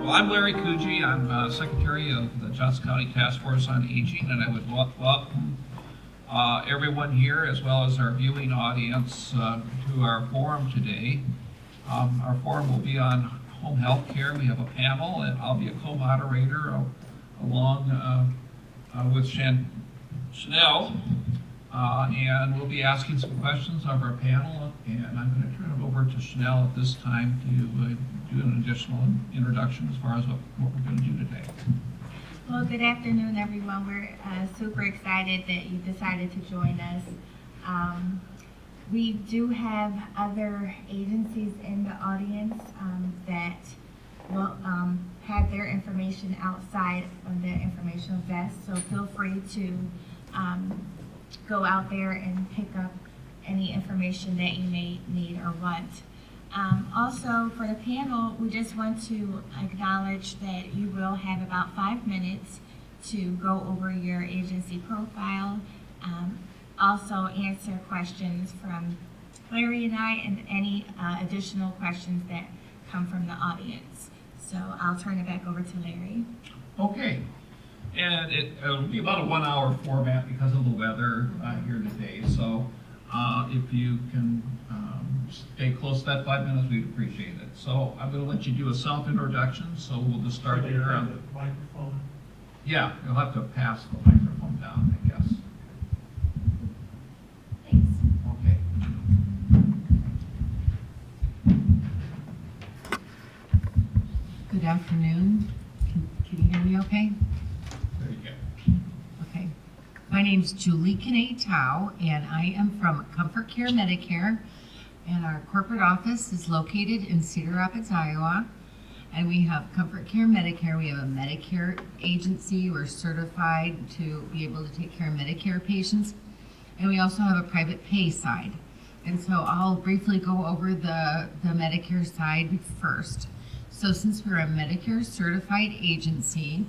Well, I'm Larry Coogee. I'm Secretary of the Johnson County Task Force on Aging, and I would welcome everyone here as well as our viewing audience to our forum today. Our forum will be on home health care. We have a panel, and I'll be a co-moderator along with Chanel, and we'll be asking some questions of our panel, and I'm going to turn it over to Chanel at this time to do an additional introduction as far as what we're going to do today. Well, good afternoon, everyone. We're super excited that you decided to join us. We do have other agencies in the audience that will have their information outside of the informational desk, so feel free to go out there and pick up any information that you may need or want. Also, for the panel, we just want to acknowledge that you will have about 5 minutes to go over your agency profile, also answer questions from Larry and I, and any additional questions that come from the audience. So I'll turn it back over to Larry. Okay. And it'll be about a 1 hour format because of the weather here today. So if you can stay close to that 5 minutes, we'd appreciate it. So I'm going to let you do a self-introduction. So we'll just start here. The microphone. Yeah, you'll have to pass the microphone down, I guess. Thanks. Okay. Good afternoon. Can you hear me okay? There you go. Okay. My name's Julie Kinay-Tao, and I am from Comfort Care Medicare, and our corporate office is located in Cedar Rapids, Iowa. And we have Comfort Care Medicare. We have a Medicare agency. We're certified to be able to take care of Medicare patients. And we also have a private pay side. And so I'll briefly go over the Medicare side first. So since we're a Medicare certified agency,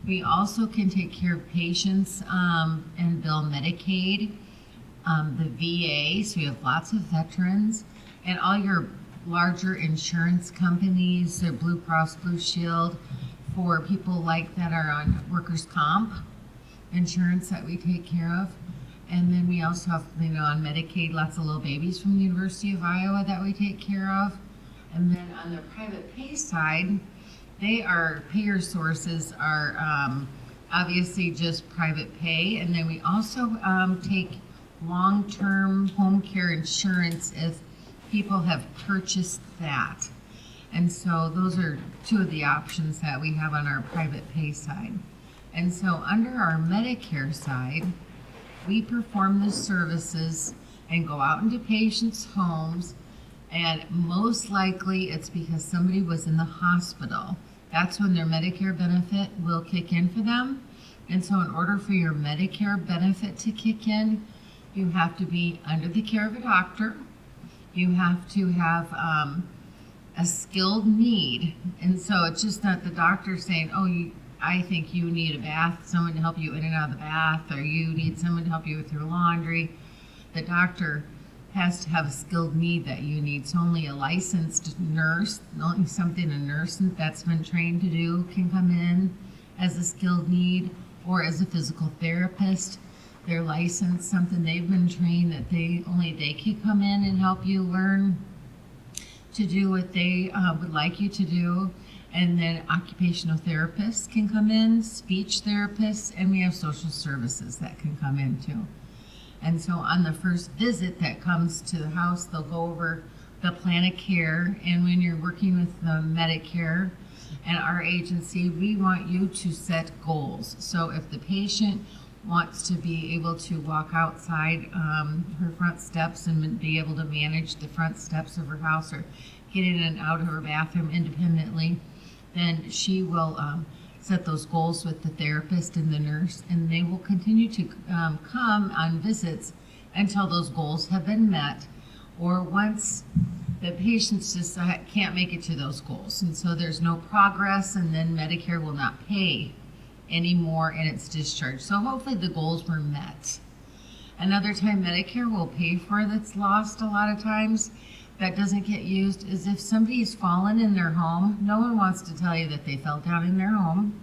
we also can take care of patients and bill Medicaid, the VA, so we have lots of veterans, and all your larger insurance companies, so Blue Cross Blue Shield, for people like that are on workers' comp insurance that we take care of. And then we also have, on Medicaid, lots of little babies from the University of Iowa that we take care of. And then on the private pay side, payer sources are obviously just private pay. And then we also take long-term home care insurance if people have purchased that. And so those are two of the options that we have on our private pay side. And so under our Medicare side, we perform the services and go out into patients' homes, and most likely it's because somebody was in the hospital. That's when their Medicare benefit will kick in for them. And so in order for your Medicare benefit to kick in, you have to be under the care of a doctor. You have to have a skilled need. And so it's just not the doctor saying, I think you need a bath, someone to help you in and out of the bath, or you need someone to help you with your laundry. The doctor has to have a skilled need that you need. So only a licensed nurse, only something a nurse that's been trained to do can come in as a skilled need, or as a physical therapist. They're licensed, something they've been trained that only they can come in and help you learn to do what they would like you to do. And then occupational therapists can come in, speech therapists, and we have social services that can come in too. And so on the first visit that comes to the house, they'll go over the plan of care. And when you're working with the Medicare and our agency, we want you to set goals. So if the patient wants to be able to walk outside her front steps and be able to manage the front steps of her house, or get in and out of her bathroom independently, then she will set those goals with the therapist and the nurse, and they will continue to come on visits until those goals have been met, or once the patients just can't make it to those goals. And so there's no progress, and then Medicare will not pay anymore and it's discharged. So hopefully the goals were met. Another time Medicare will pay for that's lost a lot of times, that doesn't get used is if somebody's fallen in their home. No one wants to tell you that they fell down in their home.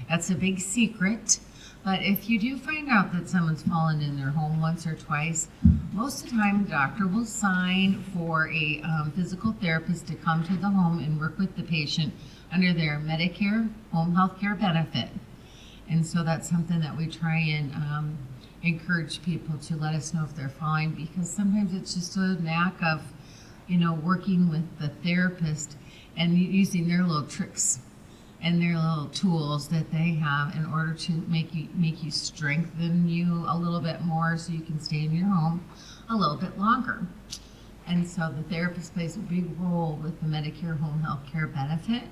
That's a big secret. But if you do find out that someone's fallen in their home once or twice, most of the time the doctor will sign for a physical therapist to come to the home and work with the patient under their Medicare home health care benefit. And so that's something that we try and encourage people to let us know if they're falling, because sometimes it's just a knack of, working with the therapist and using their little tricks and their little tools that they have in order to make you strengthen you a little bit more so you can stay in your home a little bit longer. And so the therapist plays a big role with the Medicare home health care benefit.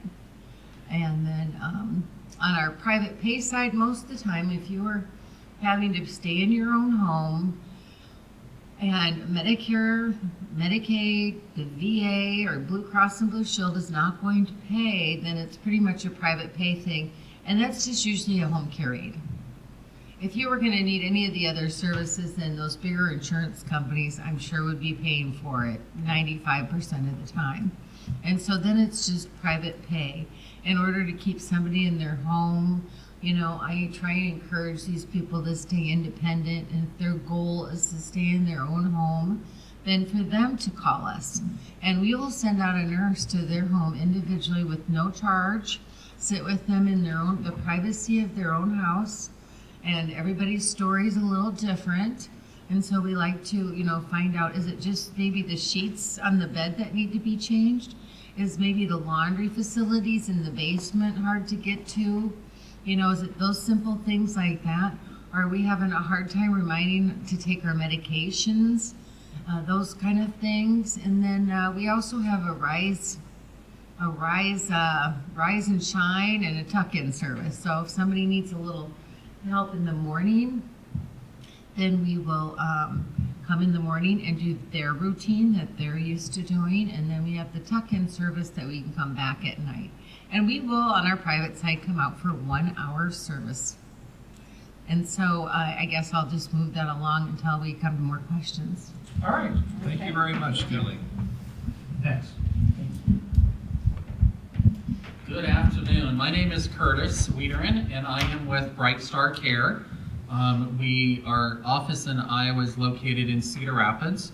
And then on our private pay side, most of the time, if you are having to stay in your own home and Medicare, Medicaid, the VA, or Blue Cross and Blue Shield is not going to pay, then it's pretty much a private pay thing, and that's just usually a home care aid. If you were going to need any of the other services, then those bigger insurance companies, I'm sure, would be paying for it 95% of the time. And so then it's just private pay. In order to keep somebody in their home, I try and encourage these people to stay independent, and if their goal is to stay in their own home, then for them to call us. And we will send out a nurse to their home individually with no charge, sit with them in the privacy of their own house, and everybody's story is a little different. And so we like to, find out, is it just maybe the sheets on the bed that need to be changed? Is maybe the laundry facilities in the basement hard to get to? Is it those simple things like that? Are we having a hard time reminding to take our medications? Those kind of things. And then we also have a rise and shine and a tuck-in service. So if somebody needs a little help in the morning, then we will come in the morning and do their routine that they're used to doing. And then we have the tuck-in service that we can come back at night. And we will, on our private side, come out for 1 hour service. And so I guess I'll just move that along until we come to more questions. All right, thank you very much, Julie. Next. Good afternoon. My name is Curtis Turin, and I am with Bright Star Care. Our office in Iowa is located in Cedar Rapids.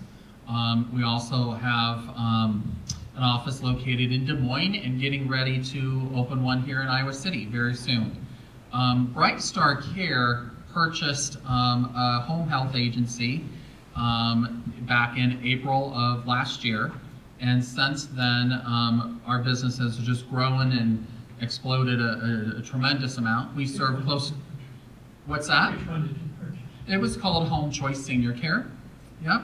We also have an office located in Des Moines and getting ready to open one here in Iowa City very soon. Bright Star Care purchased a home health agency back in April of last year, and since then our business has just grown and exploded a tremendous amount. We serve close. What's that? Which one did you purchase? It was called Home Choice Senior Care. Yep.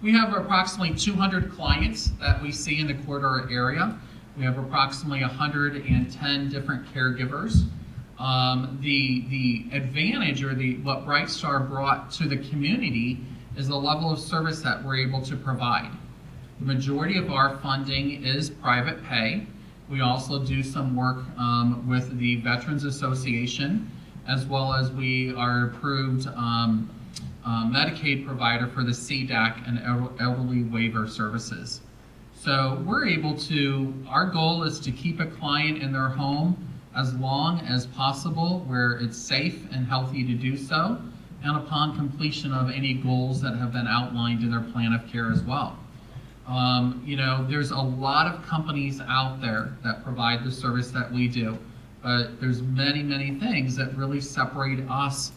We have approximately 200 clients that we see in the corridor area. We have approximately 110 different caregivers. The advantage, or what Bright Star brought to the community, is the level of service that we're able to provide. The majority of our funding is private pay. We also do some work with the Veterans Association, as well as we are approved Medicaid provider for the CDAC and elderly waiver services. So we're able to, our goal is to keep a client in their home as long as possible, where it's safe and healthy to do so, and upon completion of any goals that have been outlined in their plan of care as well. There's a lot of companies out there that provide the service that we do, but there's many, many things that really separate us,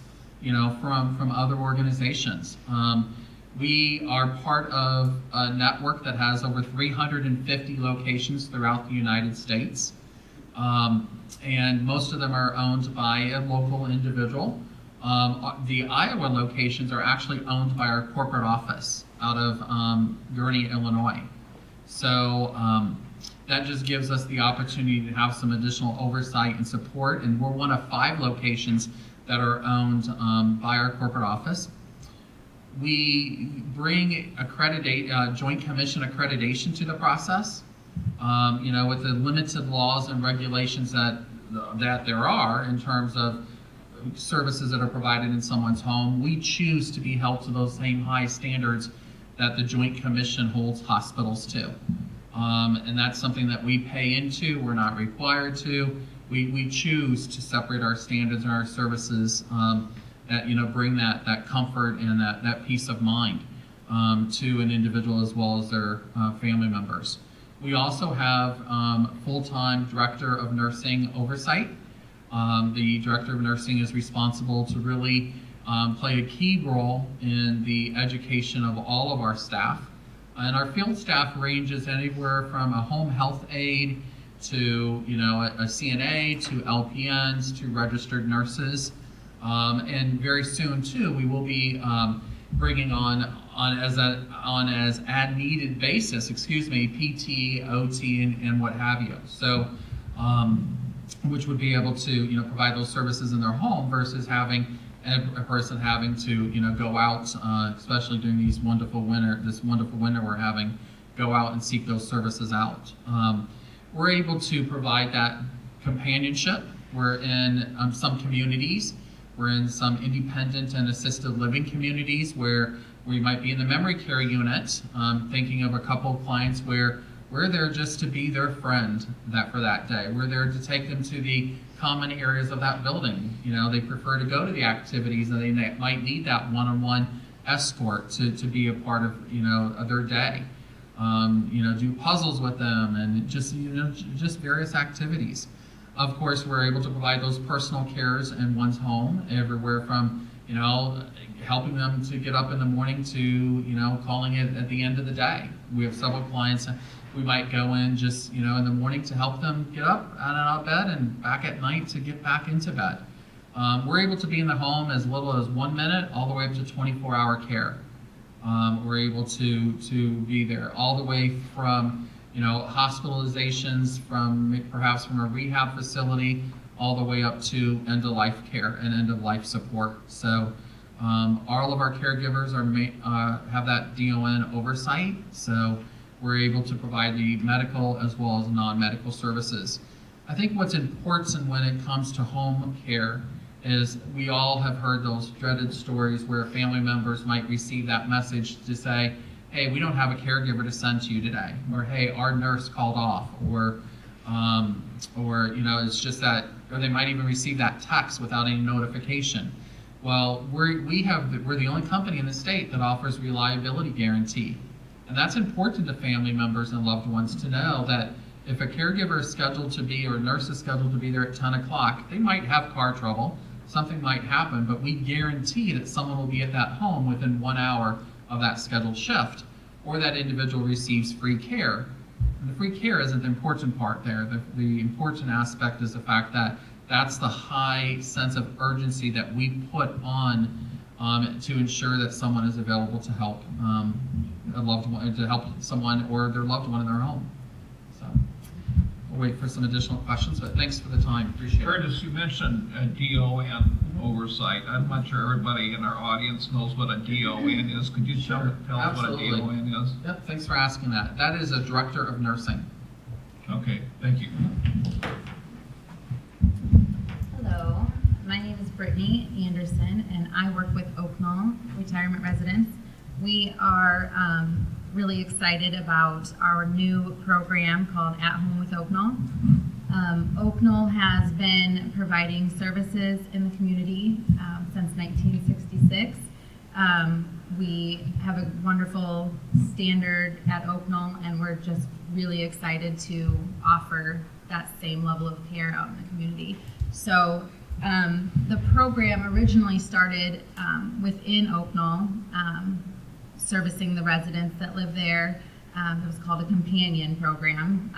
from other organizations. We are part of a network that has over 350 locations throughout the United States. And most of them are owned by a local individual. The Iowa locations are actually owned by our corporate office out of Gurnee, Illinois. So that just gives us the opportunity to have some additional oversight and support, and we're one of 5 locations that are owned by our corporate office. We bring Joint Commission accreditation to the process. With the limited laws and regulations that there are in terms of services that are provided in someone's home, we choose to be held to those same high standards that the Joint Commission holds hospitals to. And that's something that we pay into. We're not required to. We choose to separate our standards and our services that bring that comfort and that peace of mind to an individual as well as their family members. We also have full-time director of nursing oversight. The director of nursing is responsible to really play a key role in the education of all of our staff. And our field staff ranges anywhere from a home health aide to a CNA to LPNs to registered nurses. And very soon too, we will be bringing on as ad needed basis, PT, OT, and what have you. So, which would be able to provide those services in their home versus having a person having to go out, especially during this wonderful winter we're having, go out and seek those services out. We're able to provide that companionship. We're in some communities. We're in some independent and assisted living communities where we might be in the memory care unit, thinking of a couple of clients where we're there just to be their friend for that day. We're there to take them to the common areas of that building. They prefer to go to the activities and they might need that one-on-one escort to be a part of their day. Do puzzles with them and just various activities. Of course, we're able to provide those personal cares in one's home, everywhere from helping them to get up in the morning to calling it at the end of the day. We have several clients we might go in just in the morning to help them get up out of bed and back at night to get back into bed. We're able to be in the home as little as 1 minute all the way up to 24-hour care. We're able to be there all the way from hospitalizations perhaps from a rehab facility all the way up to end-of-life care and end-of-life support. So all of our caregivers have that DON oversight. So we're able to provide the medical as well as non-medical services. I think what's important when it comes to home care is we all have heard those dreaded stories where family members might receive that message to say, hey, we don't have a caregiver to send to you today, or hey, our nurse called off, or it's just that, or they might even receive that text without any notification. Well, we're the only company in the state that offers reliability guarantee. And that's important to family members and loved ones to know that if a caregiver is scheduled to be, or a nurse is scheduled to be there at 10 o'clock, they might have car trouble, something might happen, but we guarantee that someone will be at that home within 1 hour of that scheduled shift, or that individual receives free care. And the free care isn't the important part there. The important aspect is the fact that that's the high sense of urgency that we put on to ensure that someone is available to help a loved one, to help someone or their loved one in their home. So we'll wait for some additional questions, but thanks for the time. Appreciate it. Curtis, you mentioned DON oversight. I'm not sure everybody in our audience knows what a DON is. Could you tell us what a DON is? Yep, thanks for asking that. That is a director of nursing. Okay, thank you. Hello, my name is Brittany Anderson, and I work with Oaknall Retirement Residents. We are really excited about our new program called At Home with Oaknall. Oaknall has been providing services in the community since 1966. We have a wonderful standard at Oaknall, and we're just really excited to offer that same level of care out in the community. So the program originally started within Oaknall, servicing the residents that live there. It was called a companion program.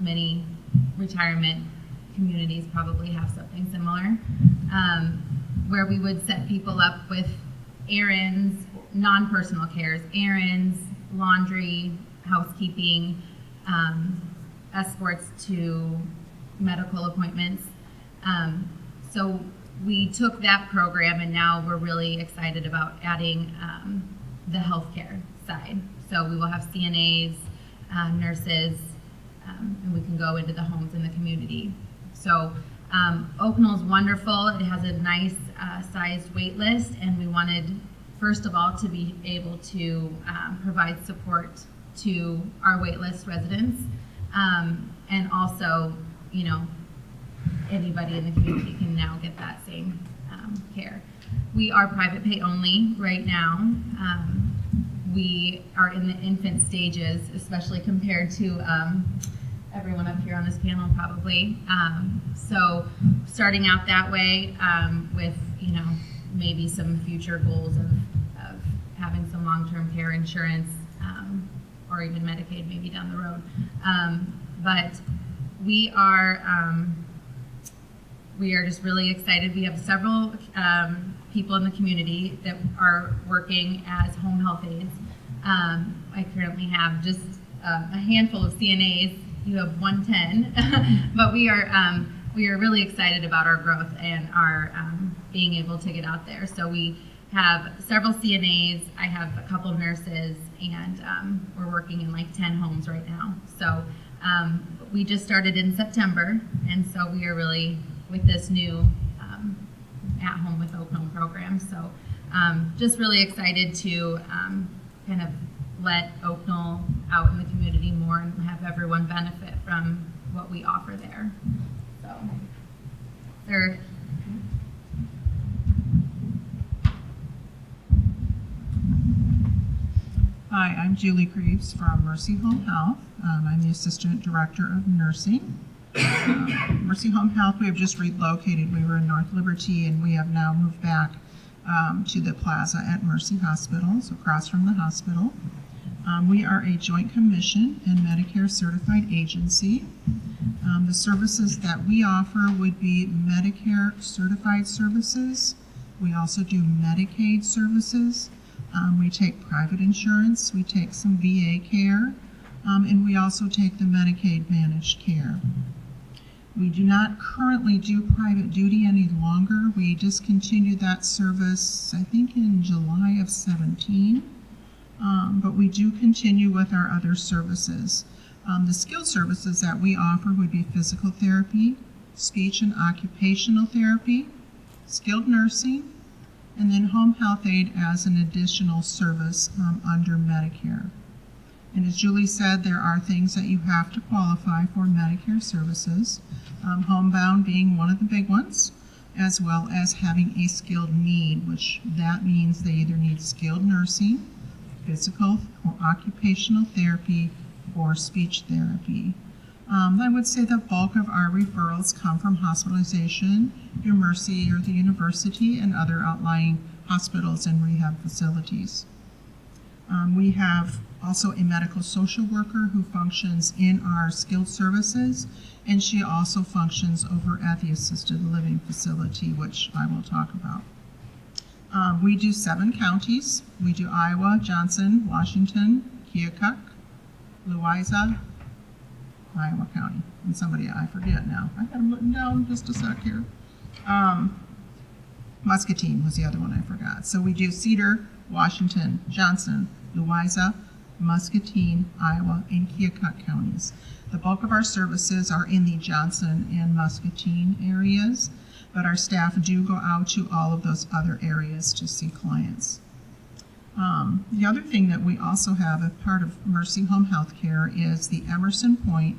Many retirement communities probably have something similar, where we would set people up with errands, non-personal cares, errands, laundry, housekeeping, escorts to medical appointments. So we took that program, and now we're really excited about adding the healthcare side. So we will have CNAs, nurses, and we can go into the homes in the community. So Oaknall's wonderful. It has a nice sized wait list, and we wanted first of all, to be able to provide support to our waitlist residents, and also, you know, anybody in the community can now get that same care. We are private pay only right now. We are in the infant stages, especially compared to everyone up here on this panel probably. So starting out that way with, you know, maybe some future goals of having some long-term care insurance or even Medicaid maybe down the road. But we are just really excited. We have several people in the community that are working as home health aides. I currently have just a handful of CNAs. You have 110, but we are really excited about our growth and our being able to get out there. So we have several CNAs. I have a couple of nurses, and we're working in like 10 homes right now. So we just started in September, and so we are really with this new At Home with Oakland program. So just really excited to kind of let Oakland out in the community more and have everyone benefit from what we offer there. So there. Hi, I'm Julie Creeves from Mercy Home Health. I'm the Assistant Director of Nursing. Mercy Home Health, we have just relocated. We were in North Liberty, and we have now moved back to the plaza at Mercy Hospital, so across from the hospital. We are a joint commission and Medicare certified agency. The services that we offer would be Medicare certified services. We also do Medicaid services. We take private insurance, we take some VA care, and we also take the Medicaid managed care. We do not currently do private duty any longer. We discontinued that service, I think, in July of 17, but we do continue with our other services. The skilled services that we offer would be physical therapy, speech and occupational therapy, skilled nursing, and then home health aid as an additional service under Medicare. And as Julie said, there are things that you have to qualify for Medicare services, homebound being one of the big ones, as well as having a skilled need, which that means they either need skilled nursing, physical or occupational therapy, or speech therapy. I would say the bulk of our referrals come from hospitalization, your Mercy or the university, and other outlying hospitals and rehab facilities. We have also a medical social worker who functions in our skilled services, and she also functions over at the assisted living facility, which I will talk about. We do 7 counties. We do Iowa, Johnson, Washington, Keokuk, Louisa, Iowa County, and somebody I forget now. I had them written down just a sec here. Muscatine was the other one I forgot. So we do Cedar, Washington, Johnson, Louisa, Muscatine, Iowa, and Keokuk counties. The bulk of our services are in the Johnson and Muscatine areas, but our staff do go out to all of those other areas to see clients. The other thing that we also have as part of Mercy Home Health Care is the Emerson Point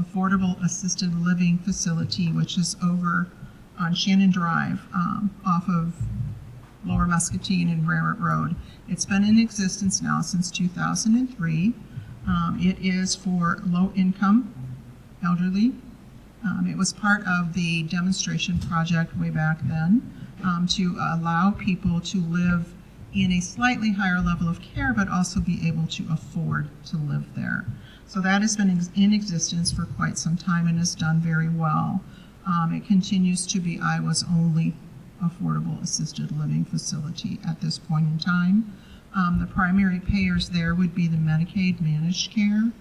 Affordable Assisted Living Facility, which is over on Shannon Drive off of Lower Muscatine and Raritt Road. It's been in existence now since 2003. It is for low-income elderly. It was part of the demonstration project way back then to allow people to live in a slightly higher level of care, but also be able to afford to live there. So that has been in existence for quite some time and has done very well. It continues to be Iowa's only affordable assisted living facility at this point in time. The primary payers there would be the Medicaid managed care,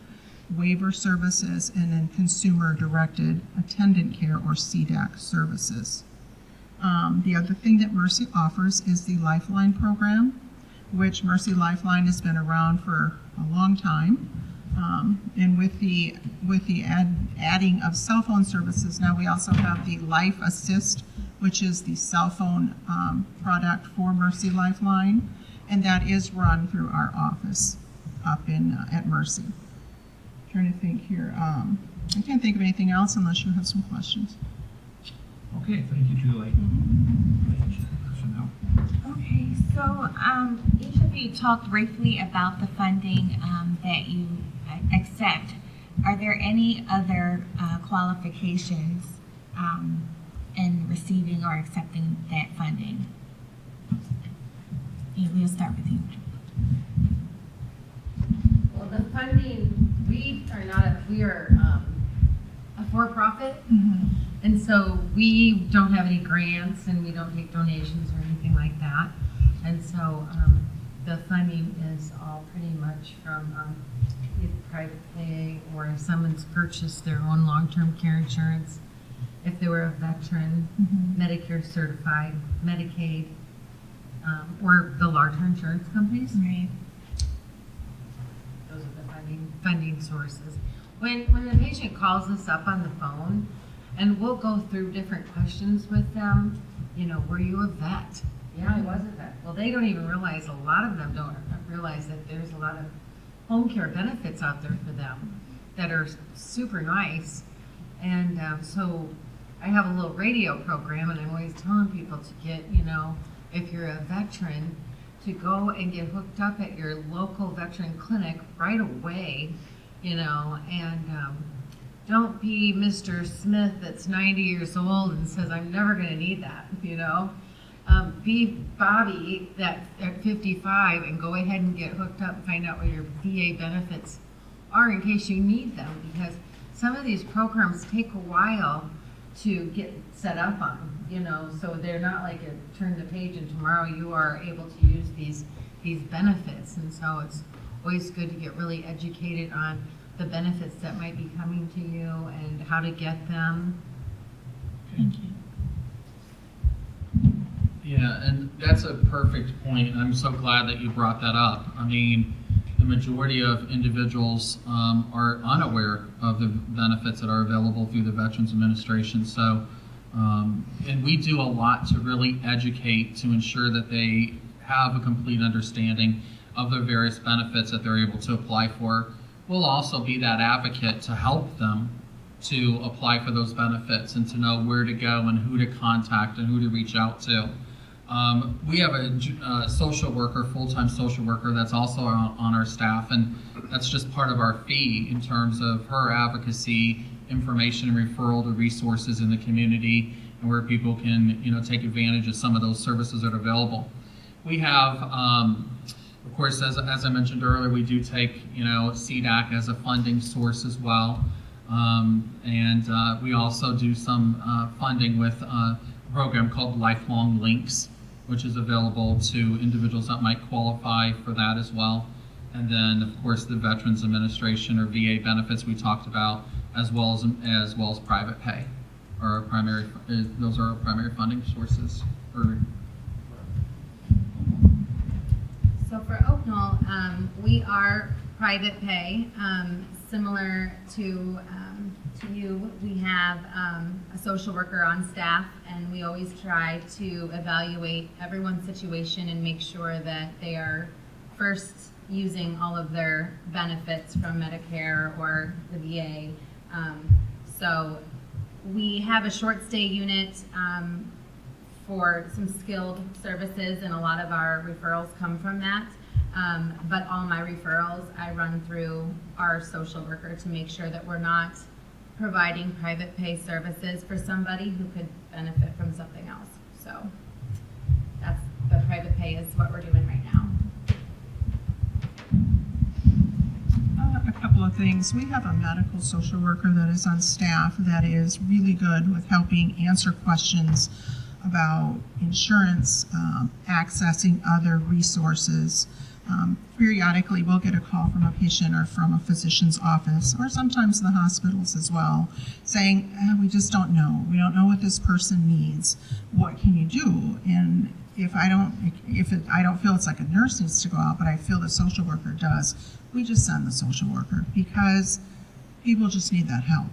waiver services, and then consumer-directed attendant care or CDAC services. The other thing that Mercy offers is the Lifeline program, which Mercy Lifeline has been around for a long time. And with the adding of cell phone services, now we also have the Life Assist, which is the cell phone product for Mercy Lifeline. and that is run through our office up in at Mercy. Trying to think here. I can't think of anything else unless you have some questions. Okay, thank you, Julie. So now, Okay, so each of you talked briefly about the funding that you accept. Are there any other qualifications in receiving or accepting that funding? Yeah, we'll start with you. Well, the funding, we are a for-profit, And so we don't have any grants and we don't take donations or anything like that. And so the funding is all pretty much from either private pay, or if someone's purchased their own long-term care insurance, if they were a veteran, Medicare certified, Medicaid, or the larger insurance companies. Right. Those are the funding sources. When the patient calls us up on the phone, and we'll go through different questions with them, you know, were you a vet? Yeah, I was a vet. Well, they don't even realize, a lot of them don't realize that there's a lot of home care benefits out there for them that are super nice. And so I have a little radio program, and I'm always telling people to get, you know, if you're a veteran, to go and get hooked up at your local veteran clinic right away, you know, and don't be Mr. Smith that's 90 years old and says, I'm never going to need that, you know. Be Bobby that at 55 and go ahead and get hooked up and find out what your VA benefits are in case you need them, because some of these programs take a while to get set up on, you know, so they're not like a turn the page and tomorrow you are able to use these benefits. And so it's always good to get really educated on the benefits that might be coming to you and how to get them. Thank you. Yeah, and that's a perfect point, and I'm so glad that you brought that up. I mean, the majority of individuals are unaware of the benefits that are available through the Veterans Administration. So, and we do a lot to really educate to ensure that they have a complete understanding of the various benefits that they're able to apply for. We'll also be that advocate to help them to apply for those benefits and to know where to go and who to contact and who to reach out to. We have a social worker, full-time social worker, that's also on our staff, and that's just part of our fee in terms of her advocacy, information, and referral to resources in the community, and where people can, you know, take advantage of some of those services that are available. We have, of course, as I mentioned earlier, we do take, you know, CDAC as a funding source as well, and we also do some funding with a program called Lifelong Links, which is available to individuals that might qualify for that as well. And then, of course, the Veterans Administration or VA benefits we talked about, as well as private pay, are our primary. Those are our primary funding sources. So for Oak Knoll, we are private pay. Similar to you, we have a social worker on staff, and we always try to evaluate everyone's situation and make sure that they are first using all of their benefits from Medicare or the VA. So we have a short stay unit for some skilled services, and a lot of our referrals come from that. But all my referrals I run through our social worker to make sure that we're not providing private pay services for somebody who could benefit from something else. So that's the private pay is what we're doing right now. A couple of things. We have a medical social worker that is on staff that is really good with helping answer questions about insurance, accessing other resources. Periodically, we'll get a call from a patient or from a physician's office, or sometimes the hospitals as well, saying, we just don't know. We don't know what this person needs. What can you do? And if I don't feel it's like a nurse needs to go out, but I feel the social worker does, we just send the social worker, because people just need that help.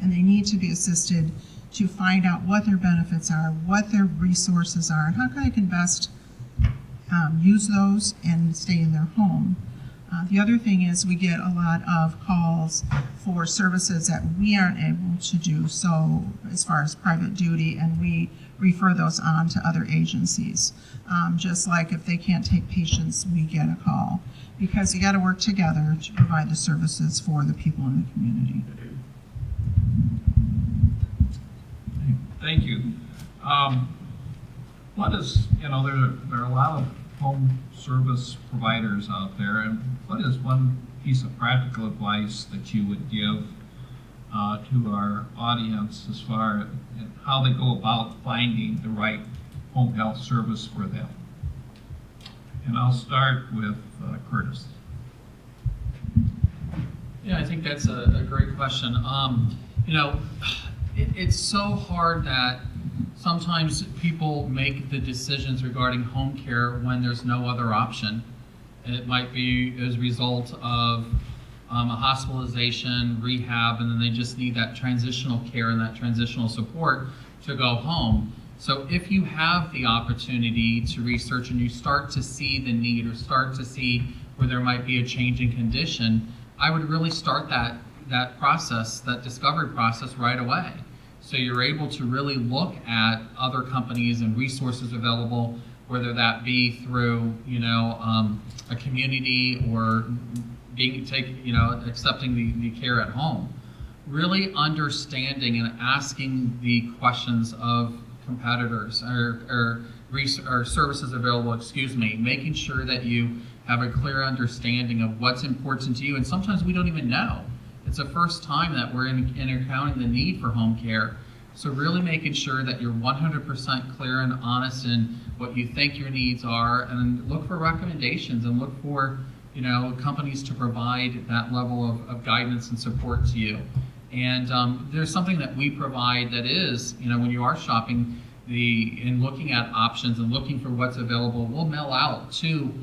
And they need to be assisted to find out what their benefits are, what their resources are, and how they can best use those and stay in their home. The other thing is we get a lot of calls for services that we aren't able to do, so as far as private duty, and we refer those on to other agencies. Just like if they can't take patients, we get a call, because you got to work together to provide the services for the people in the community. Thank you. What is, there are a lot of home service providers out there, and what is one piece of practical advice that you would give to our audience as far as how they go about finding the right home health service for them? And I'll start with Curtis. Yeah, I think that's a great question. It's so hard that sometimes people make the decisions regarding home care when there's no other option. It might be as a result of a hospitalization, rehab, and then they just need that transitional care and that transitional support to go home. So if you have the opportunity to research and you start to see the need or start to see where there might be a change in condition, I would really start that process, that discovery process right away. So you're able to really look at other companies and resources available, whether that be through, a community or accepting the care at home. Really understanding and asking the questions of competitors or services available, making sure that you have a clear understanding of what's important to you. And sometimes we don't even know. It's the first time that we're encountering the need for home care. So really making sure that you're 100% clear and honest in what you think your needs are, and look for recommendations and look for, companies to provide that level of guidance and support to you. And there's something that we provide that is, when you are shopping and looking at options and looking for what's available, we'll mail out to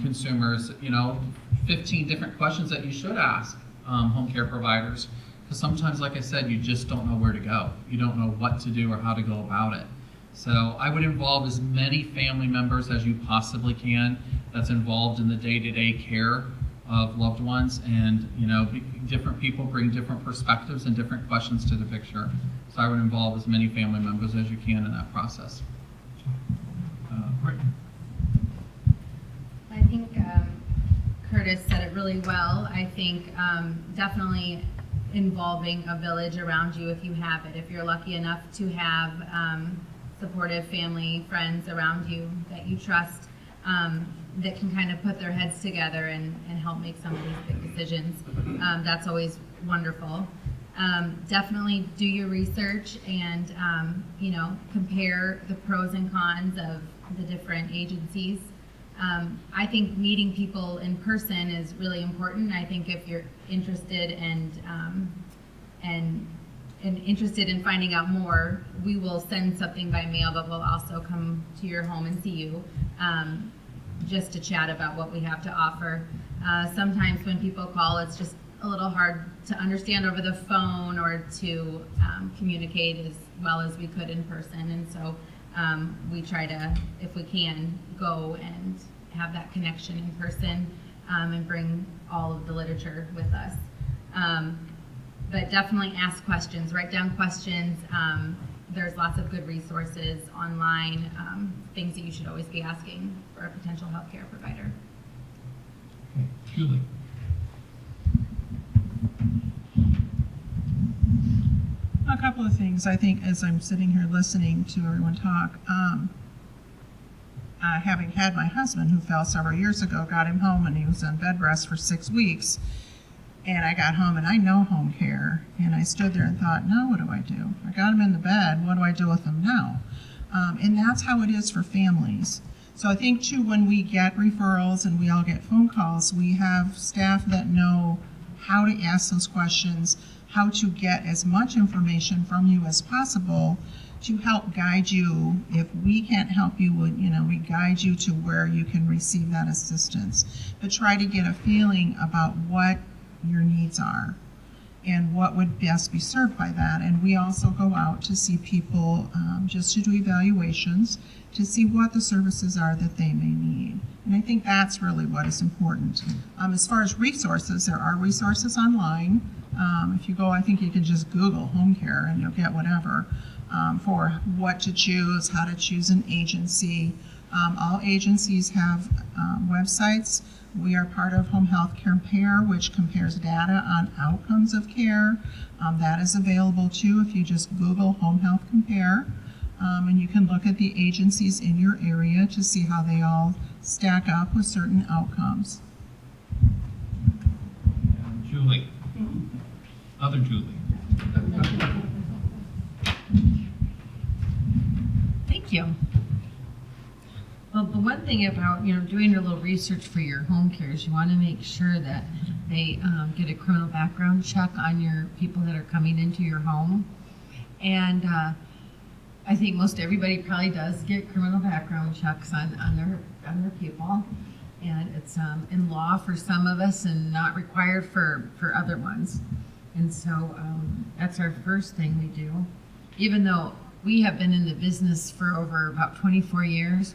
consumers, 15 different questions that you should ask home care providers. Because sometimes, like I said, you just don't know where to go. You don't know what to do or how to go about it. So I would involve as many family members as you possibly can that's involved in the day-to-day care of loved ones. And, different people bring different perspectives and different questions to the picture. So I would involve as many family members as you can in that process. Brittany. I think Curtis said it really well. I think definitely involving a village around you if you have it. If you're lucky enough to have supportive family, friends around you that you trust, that can kind of put their heads together and help make some of these big decisions. That's always wonderful. Definitely do your research and, compare the pros and cons of the different agencies. I think meeting people in person is really important. I think if you're interested and interested in finding out more, we will send something by mail, but we'll also come to your home and see you just to chat about what we have to offer. Sometimes when people call, it's just a little hard to understand over the phone or to communicate as well as we could in person. And so we try to, if we can, go and have that connection in person and bring all of the literature with us. But definitely ask questions, write down questions. There's lots of good resources online, things that you should always be asking for a potential healthcare provider. Okay. Julie. A couple of things. I think as I'm sitting here listening to everyone talk, having had my husband who fell several years ago, got him home and he was on bed rest for 6 weeks. And I got home and I know home care. And I stood there and thought, now what do I do? I got him in the bed. What do I do with him now? And that's how it is for families. So I think too, when we get referrals and we all get phone calls, we have staff that know how to ask those questions, how to get as much information from you as possible to help guide you. If we can't help you, we guide you to where you can receive that assistance. But try to get a feeling about what your needs are. and what would best be served by that. And we also go out to see people just to do evaluations to see what the services are that they may need. And I think that's really what is important. As far as resources, there are resources online. If you go, I think you can just Google home care and you'll get whatever for what to choose, how to choose an agency. All agencies have websites. We are part of Home Health Compare, which compares data on outcomes of care. That is available too if you just Google Home Health Compare. And you can look at the agencies in your area to see how they all stack up with certain outcomes. And Julie, other Julie. Thank you. Well, the one thing about, doing a little research for your home care is you want to make sure that they get a criminal background check on your people that are coming into your home. And I think most everybody probably does get criminal background checks on their people. And it's in law for some of us and not required for other ones. And so that's our first thing we do. Even though we have been in the business for over about 24 years,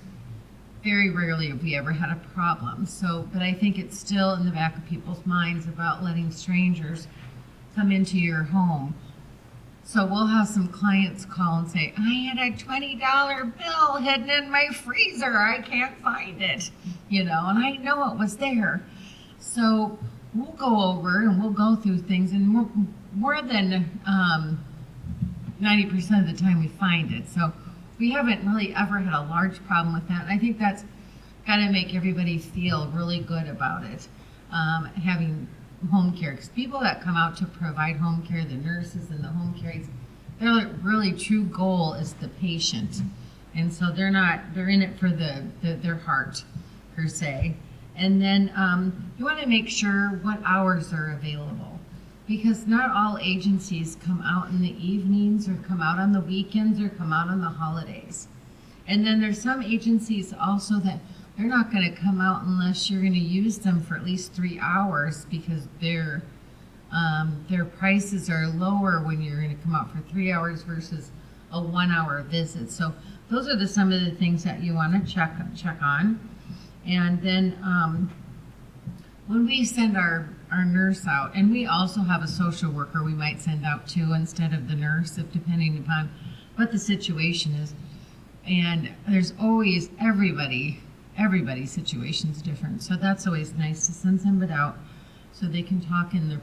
very rarely have we ever had a problem. So, but I think it's still in the back of people's minds about letting strangers come into your home. So we'll have some clients call and say, I had a $20 bill hidden in my freezer. I can't find it, and I know it was there. So we'll go over and we'll go through things, and more than 90% of the time we find it. So we haven't really ever had a large problem with that. And I think that's got to make everybody feel really good about it, having home care. Because people that come out to provide home care, the nurses and the home care aides, their really true goal is the patient. And so they're in it for their heart, per se. And then you want to make sure what hours are available. Because not all agencies come out in the evenings or come out on the weekends or come out on the holidays. And then there's some agencies also that they're not going to come out unless you're going to use them for at least 3 hours, because their prices are lower when you're going to come out for 3 hours versus a 1 hour visit. So those are some of the things that you want to check on. And then when we send our nurse out, and we also have a social worker we might send out too instead of the nurse, if depending upon what the situation is. And there's always everybody's situation is different, so that's always nice to send somebody out so they can talk in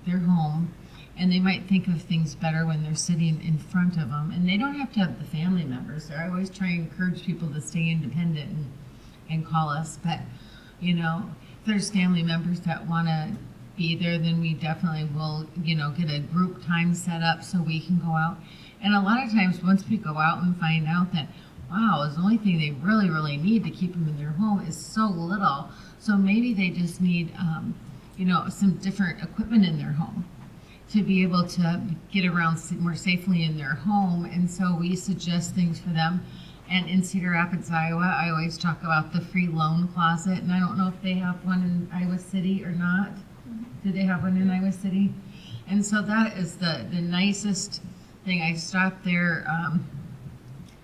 their home, and they might think of things better when they're sitting in front of them, and they don't have to have the family members. So I always try and encourage people to stay independent and call us, but if there's family members that want to be there, then we definitely will, get a group time set up so we can go out. And a lot of times once we go out and find out that, wow, the only thing they really, really need to keep them in their home is so little. So maybe they just need, some different equipment in their home to be able to get around more safely in their home. And so we suggest things for them. And in Cedar Rapids, Iowa, I always talk about the free loan closet. And I don't know if they have one in Iowa City or not. Do they have one in Iowa City? And so that is the nicest thing. I stopped there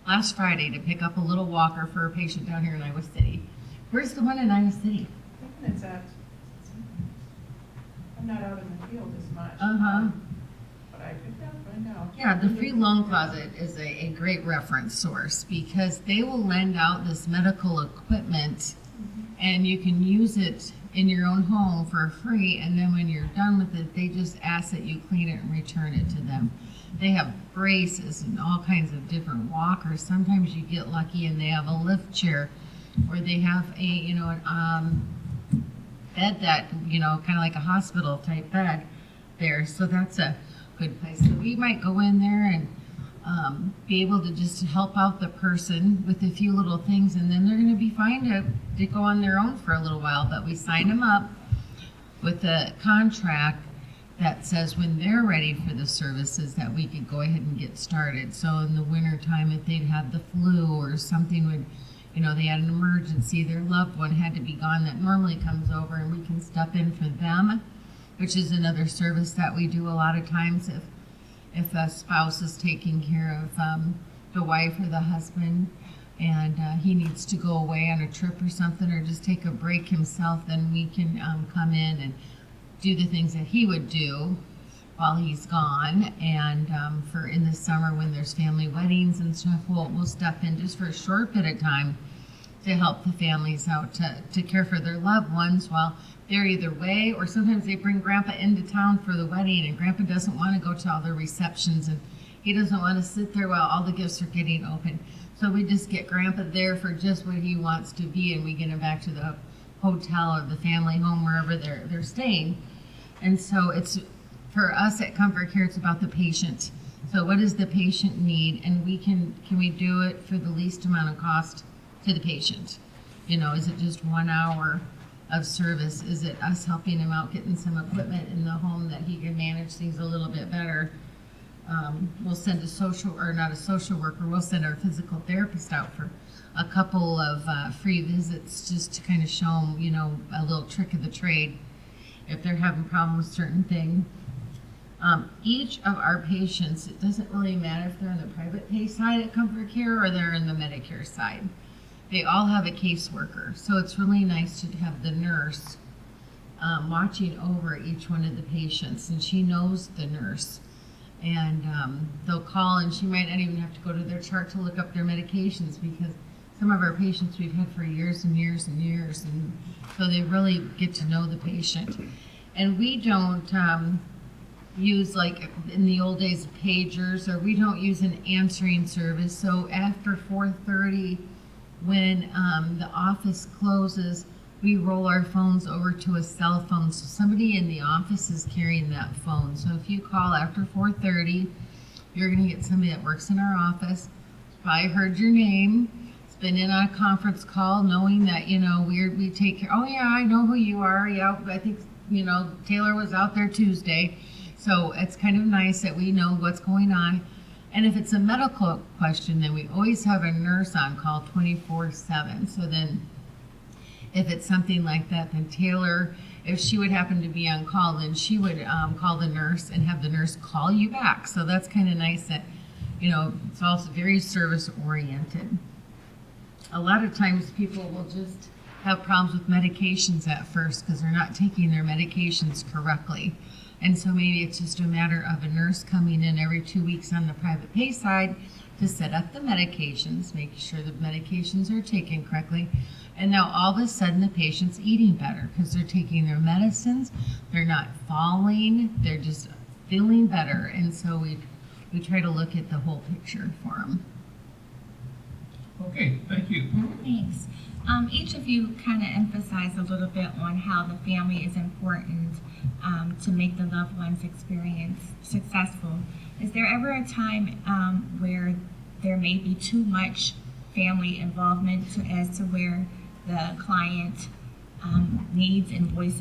last Friday to pick up a little walker for a patient down here in Iowa City. Where's the one in Iowa City? I think I'm not out in the field as much. But I could find out. Yeah, the free loan closet is a great reference source, because they will lend out this medical equipment and you can use it in your own home for free, and then when you're done with it, they just ask that you clean it and return it to them. They have braces and all kinds of different walkers. Sometimes you get lucky and they have a lift chair, or they have a bed that, kind of like a hospital type bed there. So that's a good place. So we might go in there and be able to just help out the person with a few little things, and then they're going to be fine to go on their own for a little while. But we sign them up with a contract that says when they're ready for the services that we could go ahead and get started. So in the winter time, if they'd had the flu or something would, they had an emergency, their loved one had to be gone that normally comes over, and we can step in for them which is another service that we do a lot of times if a spouse is taking care of the wife or the husband, and he needs to go away on a trip or something, or just take a break himself, then we can come in and do the things that he would do while he's gone. And for in the summer when there's family weddings and stuff, we'll step in just for a short bit of time to help the families out to care for their loved ones while they're either away, or sometimes they bring Grandpa into town for the wedding, and Grandpa doesn't want to go to all the receptions, and he doesn't want to sit there while all the gifts are getting opened. So we just get Grandpa there for just what he wants to be, and we get him back to the hotel or the family home, wherever they're staying. And so it's, for us at Comfort Care, it's about the patient. So what does the patient need? And can we do it for the least amount of cost to the patient? You know, is it just 1 hour of service? Is it us helping him out, getting some equipment in the home that he can manage things a little bit better? We'll send a social, or not a social worker, we'll send our physical therapist out for a couple of free visits just to kind of show them, you know, a little trick of the trade if they're having problems with certain thing. Each of our patients, it doesn't really matter if they're on the private pay side at Comfort Care or they're in the Medicare side. They all have a caseworker, so it's really nice to have the nurse watching over each one of the patients, and she knows the nurse. And they'll call, and she might not even have to go to their chart to look up their medications, because some of our patients we've had for years and years and years, and so they really get to know the patient. And we don't use, like in the old days, pagers, or we don't use an answering service. So after 4:30, when the office closes, we roll our phones over to a cell phone. So somebody in the office is carrying that phone. So if you call after 4:30, you're going to get somebody that works in our office. If I heard your name, it's been in on a conference call, knowing that, you know, we take care. Oh yeah, I know who you are. Yeah, I think, you know, Taylor was out there Tuesday. So it's kind of nice that we know what's going on. And if it's a medical question, then we always have a nurse on call 24/7. So then if it's something like that, then Taylor, if she would happen to be on call, then she would call the nurse and have the nurse call you back. So that's kind of nice that, you know, it's also very service oriented. A lot of times people will just have problems with medications at first because they're not taking their medications correctly. And so maybe it's just a matter of a nurse coming in every 2 weeks on the private pay side to set up the medications, making sure the medications are taken correctly. And now all of a sudden the patient's eating better because they're taking their medicines, they're not falling, they're just feeling better. And so we try to look at the whole picture for them. Okay, thank you. Thanks. Each of you kind of emphasized a little bit on how the family is important to make the loved one's experience successful. Is there ever a time where there may be too much family involvement as to where the client needs and voice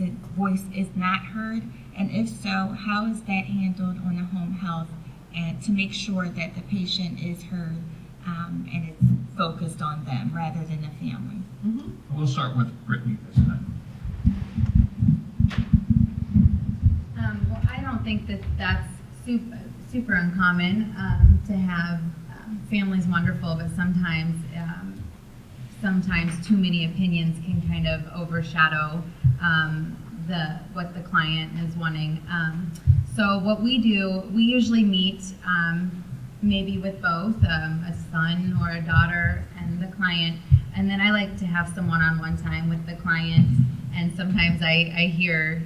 is not heard? And if so, how is that handled on the home health and to make sure that the patient is heard and it's focused on them rather than the family? Mm-hmm. We'll start with Brittany this time. Well, I don't think that that's super uncommon to have families wonderful, but sometimes too many opinions can kind of overshadow what the client is wanting. So what we do, we usually meet maybe with both a son or a daughter and the client, and then I like to have some one-on-one time with the client. And sometimes I hear,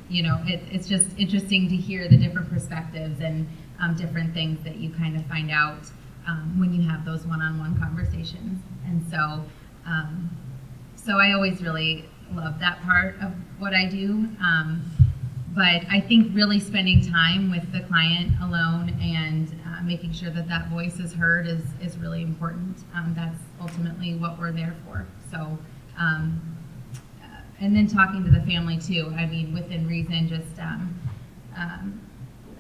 you know, it's just interesting to hear the different perspectives and different things that you kind of find out when you have those one-on-one conversations. And so, so I always really love that part of what I do. But I think really spending time with the client alone and making sure that that voice is heard is really important. That's ultimately what we're there for. So, and then talking to the family too. I mean, within reason, just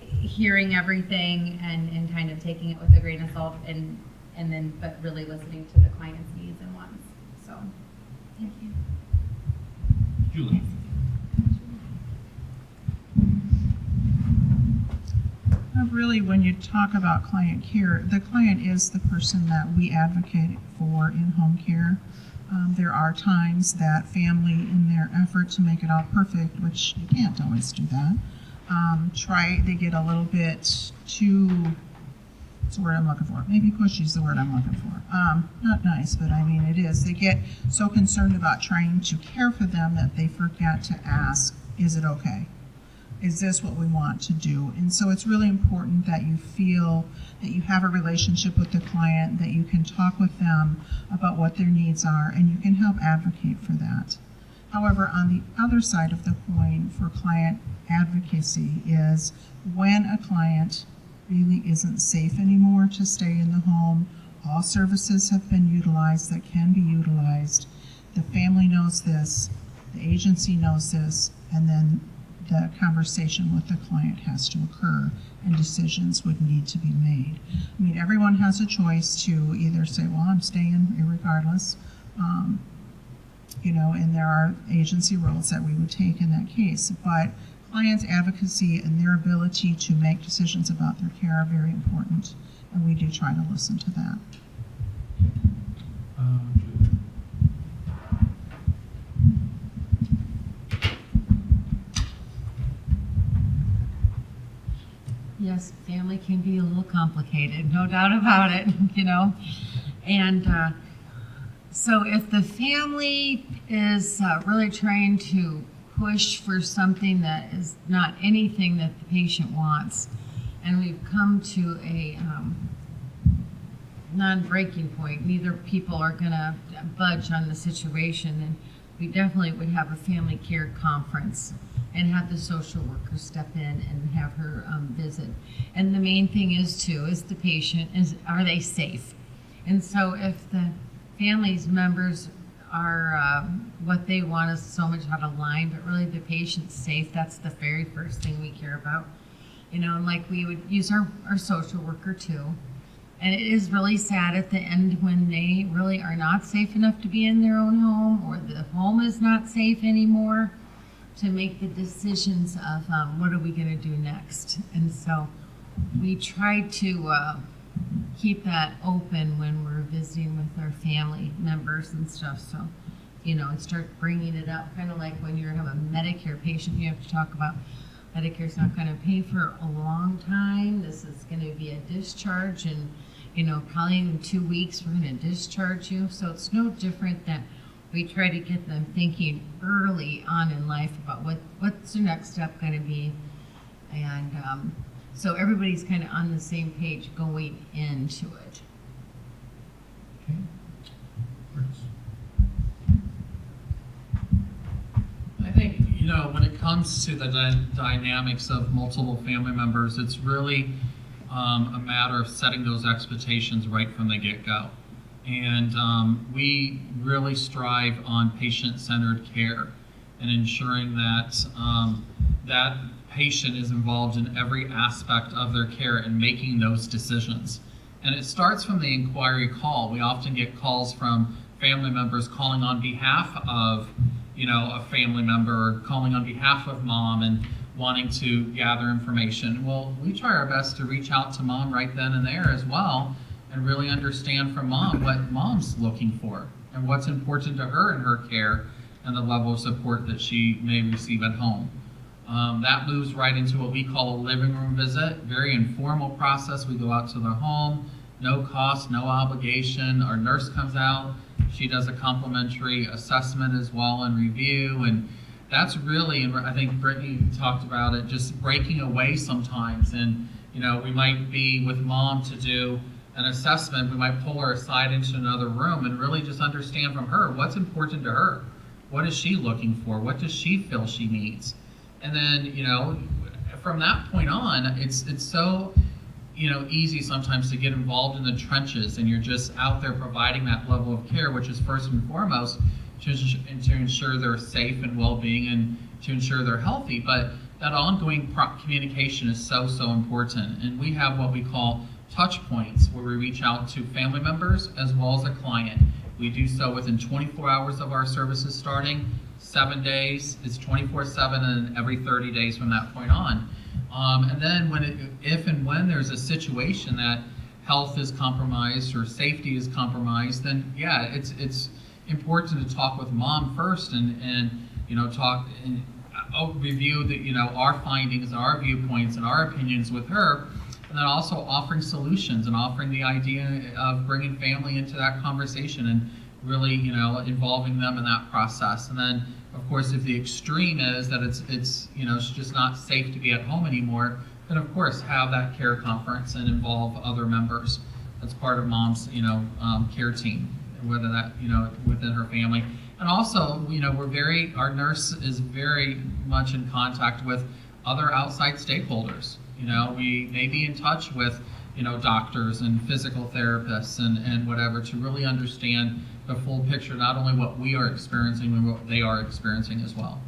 hearing everything and kind of taking it with a grain of salt, and then but really listening to the client's needs and wants. So, thank you. Julie. Really, when you talk about client care, the client is the person that we advocate for in home care. There are times that family, in their effort to make it all perfect, which you can't always do that, they get a little bit too, what's the word I'm looking for? Maybe pushy is the word I'm looking for. Not nice, but I mean it is. They get so concerned about trying to care for them that they forget to ask, is it okay? Is this what we want to do? And so it's really important that you feel that you have a relationship with the client, that you can talk with them about what their needs are, and you can help advocate for that. However, on the other side of the coin for client advocacy is when a client really isn't safe anymore to stay in the home, all services have been utilized that can be utilized, the family knows this, the agency knows this, and then the conversation with the client has to occur and decisions would need to be made. I mean, everyone has a choice to either say, well, I'm staying irregardless, and there are agency roles that we would take in that case. But clients' advocacy and their ability to make decisions about their care are very important, and we do try to listen to that. Yes, family can be a little complicated, no doubt about it, And so if the family is really trying to push for something that is not anything that the patient wants, and we've come to a non-breaking point, neither people are going to budge on the situation, then we definitely would have a family care conference and have the social worker step in and have her visit. And the main thing is the patient, are they safe? And so if the family's members are, what they want is so much out of line, but really the patient's safe, that's the very first thing we care about. And like we would use our social worker too. And it is really sad at the end when they really are not safe enough to be in their own home, or the home is not safe anymore, to make the decisions of what are we going to do next. And so we try to keep that open when we're visiting with our family members and stuff. So, and start bringing it up, kind of like when you have a Medicare patient, you have to talk about Medicare's not going to pay for a long time. This is going to be a discharge, and probably in 2 weeks we're going to discharge you. So it's no different than we try to get them thinking early on in life about what's the next step going to be, and so everybody's kind of on the same page going into it. Okay. I think, when it comes to the dynamics of multiple family members, it's really a matter of setting those expectations right from the get-go. And we really strive on patient-centered care and ensuring that that patient is involved in every aspect of their care and making those decisions. And it starts from the inquiry call. We often get calls from family members calling on behalf of, a family member, calling on behalf of mom and wanting to gather information. Well, we try our best to reach out to mom right then and there as well, and really understand from mom what mom's looking for and what's important to her in her care and the level of support that she may receive at home. That moves right into what we call a living room visit, very informal process. We go out to their home, no cost, no obligation. Our nurse comes out, she does a complimentary assessment as well and review, and that's really, and I think Brittany talked about it, just breaking away sometimes. And we might be with mom to do an assessment, we might pull her aside into another room and really just understand from her what's important to her. What is she looking for? What does she feel she needs? And then, from that point on, it's so, easy sometimes to get involved in the trenches, and you're just out there providing that level of care, which is first and foremost to ensure they're safe and well-being and to ensure they're healthy. But that ongoing communication is so, so important. And we have what we call touch points where we reach out to family members as well as a client. We do so within 24 hours of our services starting, 7 days, it's 24/7, and every 30 days from that point on. And then if and when there's a situation that health is compromised or safety is compromised, then yeah, it's important to talk with mom first and talk and review our findings, our viewpoints, and our opinions with her, and then also offering solutions and offering the idea of bringing family into that conversation and really involving them in that process. And then of course, if the extreme is that it's just not safe to be at home anymore, then of course have that care conference and involve other members. That's part of mom's care team, whether that within her family. And also our nurse is very much in contact with other outside stakeholders. We may be in touch with doctors and physical therapists and whatever, to really understand the full picture, not only what we are experiencing, but what they are experiencing as well.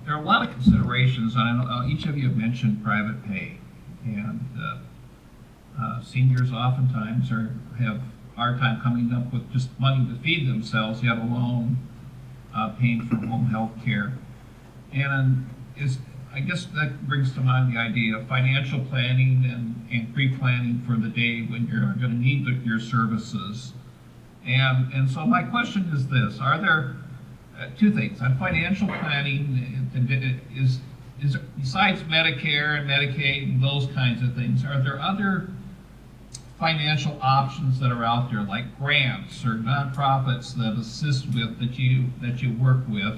There are a lot of considerations. I know each of you have mentioned private pay, and seniors oftentimes have a hard time coming up with just money to feed themselves, yet alone paying for home health care. And I guess that brings to mind the idea of financial planning and pre-planning for the day when you're going to need your services. And so my question is this: are there two things on financial planning? Is besides Medicare and Medicaid and those kinds of things, are there other financial options that are out there, like grants or nonprofits that assist with that you work with?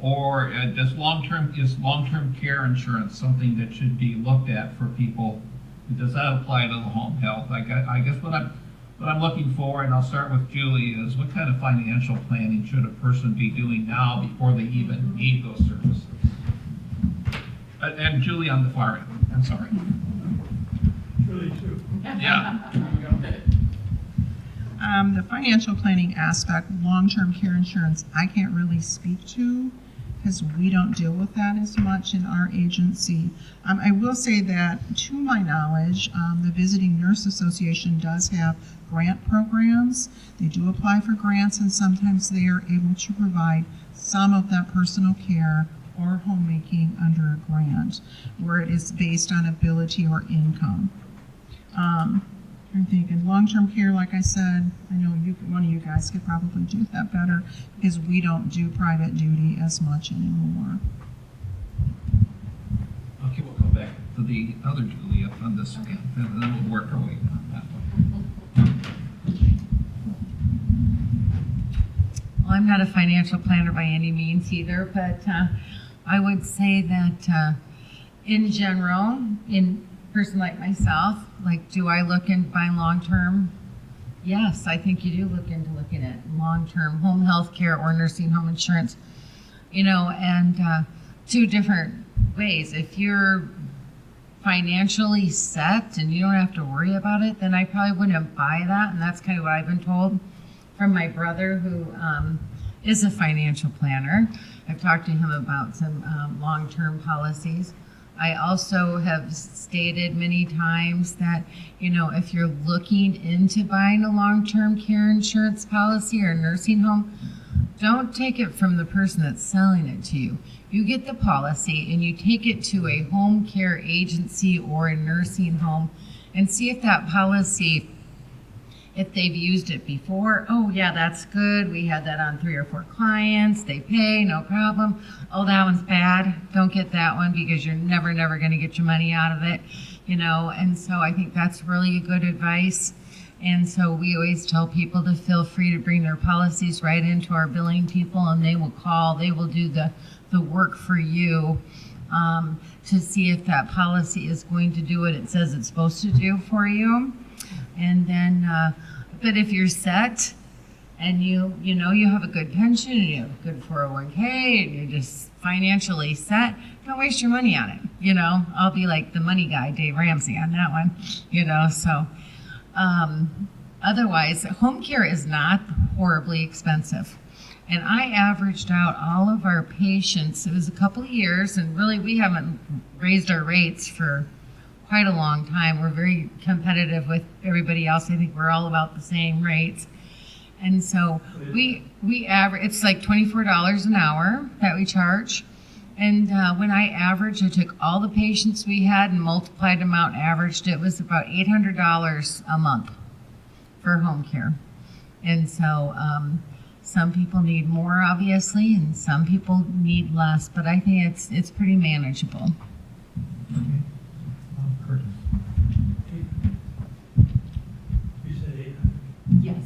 Or is long-term care insurance something that should be looked at for people? Does that apply to the home health? I guess what I'm looking for, and I'll start with Julie, is what kind of financial planning should a person be doing now before they even need those services? And Julie on the far end. I'm sorry. Julie too. Yeah. The financial planning aspect, long-term care insurance, I can't really speak to because we don't deal with that as much in our agency. I will say that, to my knowledge, the Visiting Nurse Association does have grant programs. They do apply for grants, and sometimes they are able to provide some of that personal care or homemaking under a grant, where it is based on ability or income. I'm thinking long-term care, like I said, I know one of you guys could probably do that better because we don't do private duty as much anymore. Okay, we'll come back to the other Julie on this again, and then we'll work our way on that one. Well, I'm not a financial planner by any means either, but I would say that in general, in a person like myself, like, do I look into buying long-term? Yes, I think you do look into looking at long-term home health care or nursing home insurance, and two different ways. If you're financially set and you don't have to worry about it, then I probably wouldn't buy that. And that's kind of what I've been told from my brother, who is a financial planner. I've talked to him about some long-term policies. I also have stated many times that, if you're looking into buying a long-term care insurance policy or a nursing home, don't take it from the person that's selling it to you. You get the policy and you take it to a home care agency or a nursing home and see if that policy, if they've used it before. Oh yeah, that's good. We had that on 3 or 4 clients. They pay, no problem. Oh, that one's bad. Don't get that one because you're never going to get your money out of it, And so I think that's really good advice. And so we always tell people to feel free to bring their policies right into our billing people, and they will call. They will do the work for you to see if that policy is going to do what it says it's supposed to do for you. And then, but if you're set and you have a good pension and you have a good 401k and you're just financially set, don't waste your money on it. I'll be like the money guy, Dave Ramsey, on that one, so otherwise, home care is not horribly expensive. And I averaged out all of our patients. It was a couple of years, and really we haven't raised our rates for quite a long time. We're very competitive with everybody else. I think we're all about the same rates. And so we average, it's like $24 an hour that we charge. And when I averaged, I took all the patients we had and multiplied them out and averaged, it was about $800 a month for home care. And so some people need more, obviously, and some people need less, but I think it's pretty manageable. Curtis. You said 800. Yes.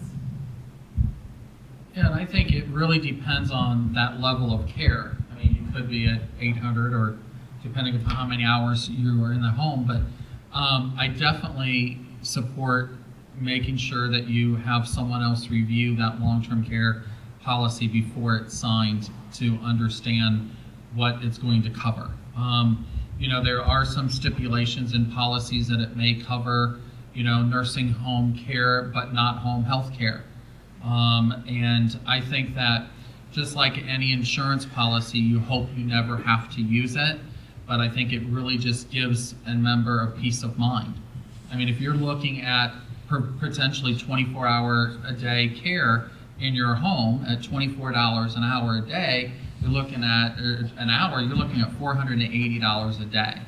Yeah, and I think it really depends on that level of care. I mean, you could be at 800 or depending upon how many hours you are in the home, but I definitely support making sure that you have someone else review that long-term care policy before it's signed to understand what it's going to cover. You know, there are some stipulations in policies that it may cover, you know, nursing home care, but not home health care. And I think that just like any insurance policy, you hope you never have to use it, but I think it really just gives a member a peace of mind. I mean, if you're looking at potentially 24-hour-a-day care in your home at $24 an hour a day, you're looking at an hour, you're looking at $480 a day.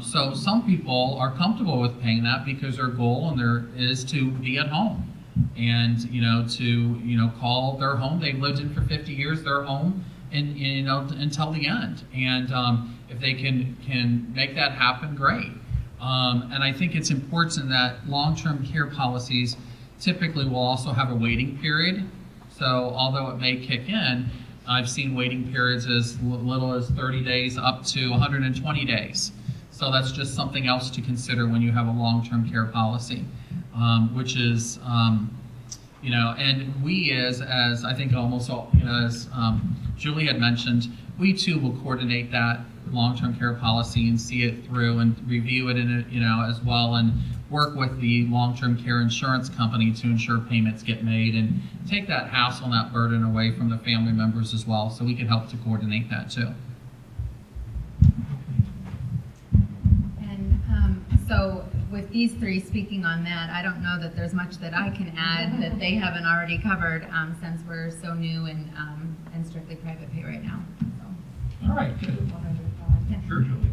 So some people are comfortable with paying that because their goal is to be at home and, you know, to call their home. They've lived in for 50 years, their home, and until the end. And if they can make that happen, great. And I think it's important that long-term care policies typically will also have a waiting period. So although it may kick in, I've seen waiting periods as little as 30 days up to 120 days. So that's just something else to consider when you have a long-term care policy, which is, you know, and we as I think almost all, you know, as Julie had mentioned, we too will coordinate that long-term care policy and see it through and review it in it, you know, as well, and work with the long-term care insurance company to ensure payments get made and take that hassle and that burden away from the family members as well, so we can help to coordinate that too. And so with these three speaking on that, I don't know that there's much that I can add that they haven't already covered since we're so new and strictly private pay right now. So. All right, good. Yeah. Sure, Julie.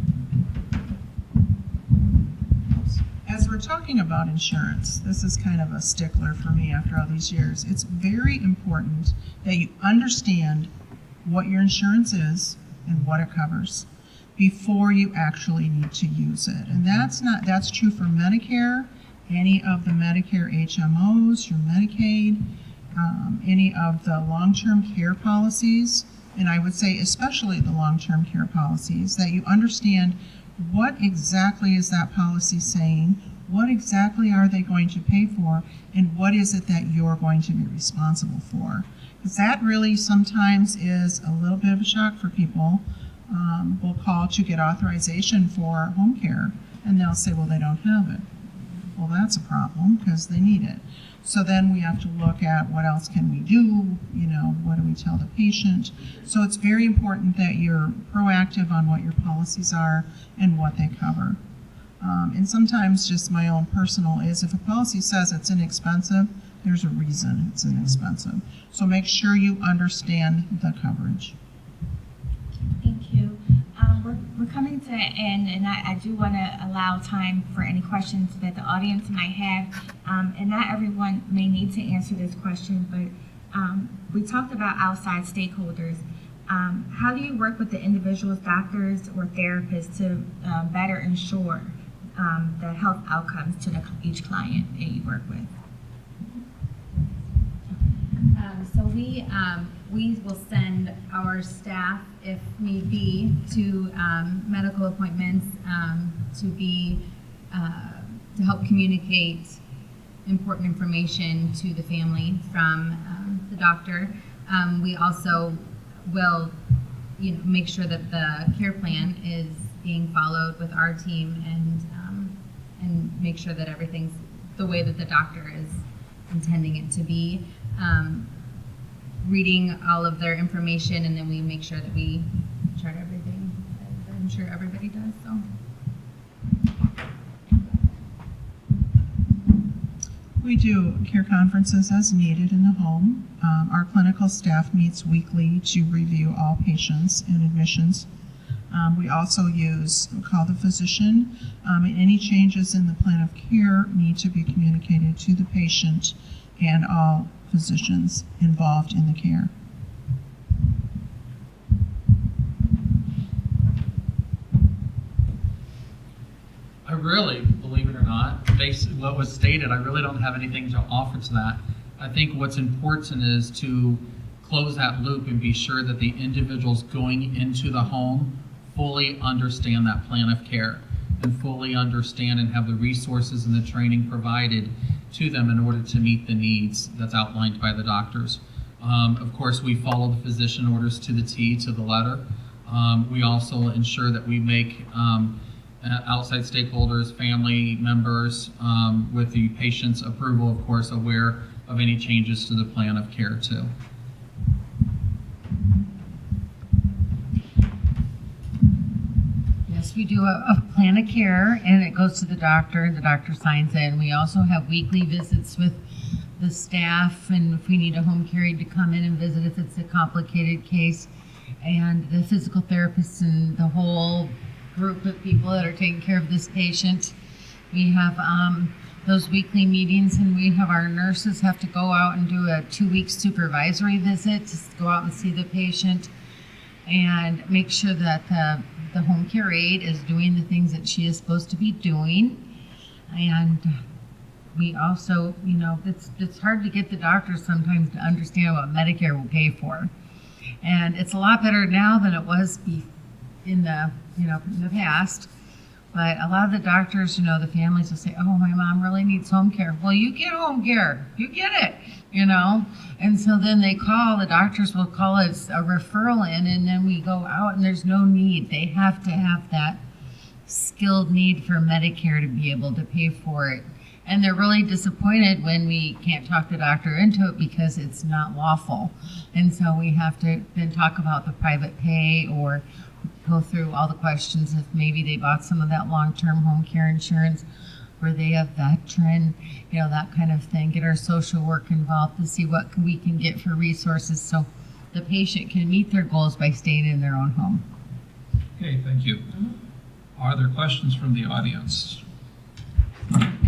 As we're talking about insurance, this is kind of a stickler for me after all these years. It's very important that you understand what your insurance is and what it covers before you actually need to use it. And that's true for Medicare, any of the Medicare HMOs, your Medicaid, any of the long-term care policies, and I would say especially the long-term care policies, that you understand what exactly is that policy saying, what exactly are they going to pay for, and what is it that you're going to be responsible for. Because that really sometimes is a little bit of a shock for people. We'll call to get authorization for home care, and they'll say, well, they don't have it. Well, that's a problem because they need it. So then we have to look at what else can we do, you know, what do we tell the patient. So it's very important that you're proactive on what your policies are and what they cover. And sometimes just my own personal is if a policy says it's inexpensive, there's a reason it's inexpensive. So make sure you understand the coverage. Thank you. We're coming to an end, and I do want to allow time for any questions that the audience might have. And not everyone may need to answer this question, but we talked about outside stakeholders. How do you work with the individual's doctors or therapists to better ensure the health outcomes to each client that you work with? So we will send our staff, if need be, to medical appointments to help communicate important information to the family from the doctor. We also will, make sure that the care plan is being followed with our team and make sure that everything's the way that the doctor is intending it to be. Reading all of their information, and then we make sure that we chart everything, as I'm sure everybody does. So We do care conferences as needed in the home. Our clinical staff meets weekly to review all patients and admissions. We also call the physician, and any changes in the plan of care need to be communicated to the patient and all physicians involved in the care. I really, believe it or not, based on what was stated, I really don't have anything to offer to that. I think what's important is to close that loop and be sure that the individuals going into the home fully understand that plan of care and fully understand and have the resources and the training provided to them in order to meet the needs that's outlined by the doctors. Of course, we follow the physician orders to the T, to the letter. We also ensure that we make outside stakeholders, family members, with the patient's approval, of course, aware of any changes to the plan of care too. Yes, we do a plan of care, and it goes to the doctor. The doctor signs it. We also have weekly visits with the staff, and if we need a home care aide to come in and visit if it's a complicated case, and the physical therapist and the whole group of people that are taking care of this patient. We have those weekly meetings, and we have our nurses have to go out and do a 2-week supervisory visit to go out and see the patient and make sure that the home care aide is doing the things that she is supposed to be doing. And we also, it's hard to get the doctors sometimes to understand what Medicare will pay for. And it's a lot better now than it was in the past. But a lot of the doctors, the families will say, oh, my mom really needs home care. Well, you get home care. You get it, And so then the doctors will call it a referral in, and then we go out and there's no need. They have to have that skilled need for Medicare to be able to pay for it. And they're really disappointed when we can't talk the doctor into it because it's not lawful. And so we have to then talk about the private pay or go through all the questions if maybe they bought some of that long-term home care insurance, where they have veteran, that kind of thing. Get our social work involved to see what we can get for resources so the patient can meet their goals by staying in their own home. Okay, thank you. Are there questions from the audience?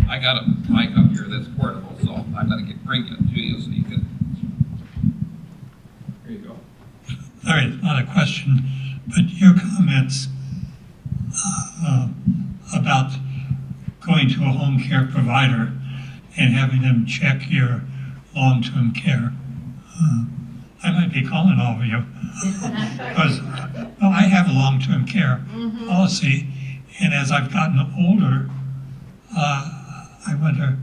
I got a mic up here that's portable, so I'm going to bring it to you so you can. Here you go. Larry, not a question, but your comments about going to a home care provider and having them check your long-term care. I might be calling all of you because I have a long-term care policy, and as I've gotten older, I wonder,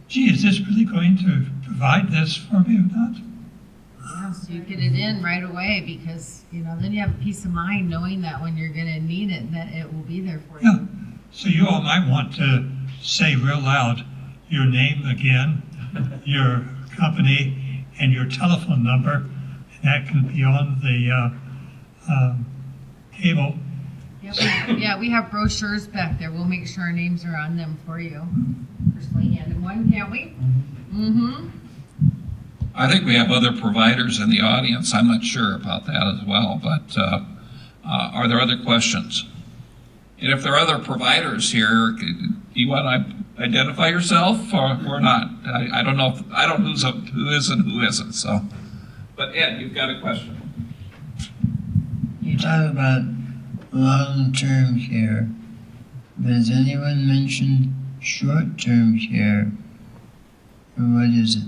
gee, is this really going to provide this for me or not? Yeah, so you get it in right away because, then you have peace of mind knowing that when you're going to need it, that it will be there for you. Yeah. So you all might want to say real loud your name again, your company, and your telephone number, and that can be on the cable. Yeah, we have brochures back there. We'll make sure our names are on them for you. Personally handed one, can't we? Mm-hmm. I think we have other providers in the audience. I'm not sure about that as well, but are there other questions? And if there are other providers here, do you want to identify yourself or not? I don't know. I don't know who is and who isn't. So, but Ed, you've got a question. You talk about long-term care, but has anyone mentioned short-term care? Or what is it?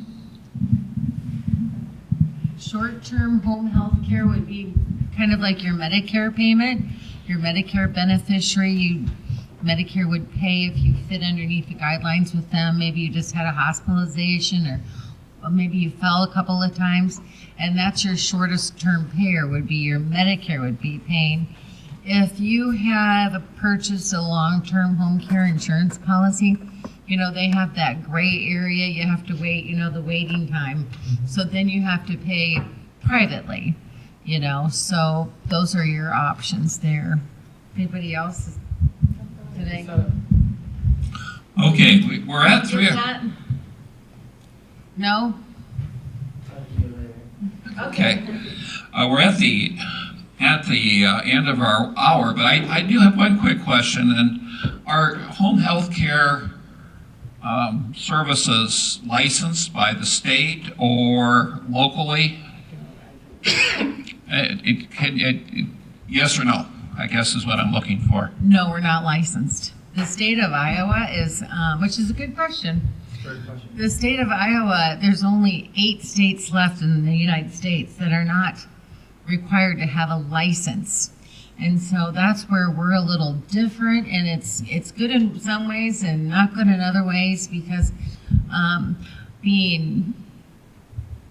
Short-term home health care would be kind of like your Medicare payment. Your Medicare beneficiary, Medicare would pay if you fit underneath the guidelines with them. Maybe you just had a hospitalization or maybe you fell a couple of times, and that's your shortest term payer would be your Medicare would be paying. If you have purchased a long-term home care insurance policy, they have that gray area. You have to wait, the waiting time. So then you have to pay privately, So those are your options there. Anybody else today? Okay, we're at 3 o'clock. No? Okay. We're at the end of our hour, but I do have one quick question. And are home health care services licensed by the state or locally? Yes or no, I guess is what I'm looking for. No, we're not licensed. The state of Iowa is, which is a good question. The state of Iowa, there's only 8 states left in the United States that are not required to have a license. And so that's where we're a little different, and it's good in some ways and not good in other ways, because being